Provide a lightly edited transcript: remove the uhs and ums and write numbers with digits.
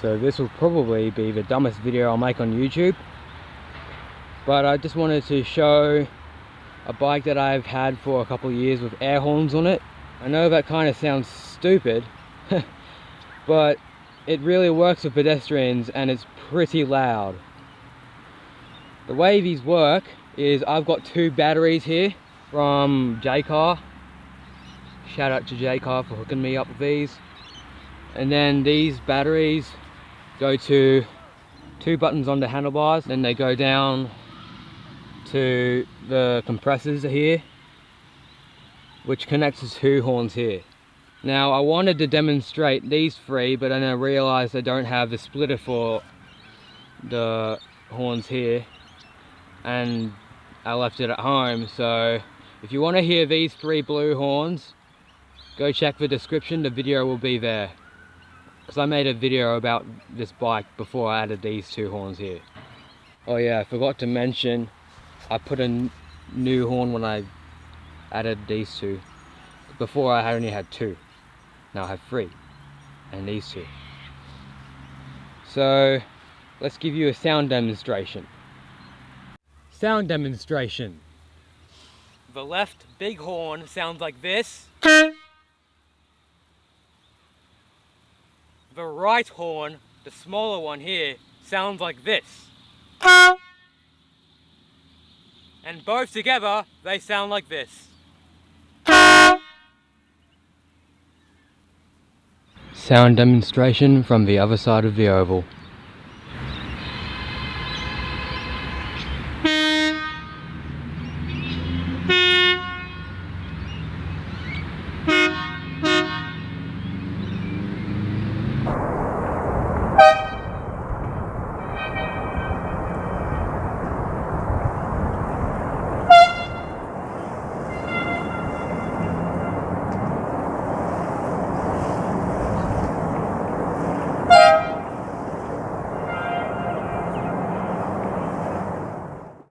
So this will probably be the dumbest video I'll make on YouTube. But I just wanted to show a bike that I've had for a couple of years with air horns on it. I know that kind of sounds stupid, but it really works with pedestrians and it's pretty loud. The way these work is I've got 2 batteries here from J-Car. Shout out to J-Car for hooking me up with these. And then these batteries go to 2 buttons on the handlebars, then they go down to the compressors here, which connects to 2 horns here. Now I wanted to demonstrate these 3, but then I realized I don't have the splitter for the horns here, and I left it at home. So if you want to hear these 3 blue horns, go check the description, the video will be there. Because I made a video about this bike before I added these 2 horns here. Oh yeah, I forgot to mention, I put a new horn when I added these 2. Before I only had 2. Now I have 3. And these 2. So let's give you a sound demonstration. Sound demonstration. The left big horn sounds like this. The right horn, the smaller one here, sounds like this. And both together, they sound like this. Sound demonstration from the other side of the oval.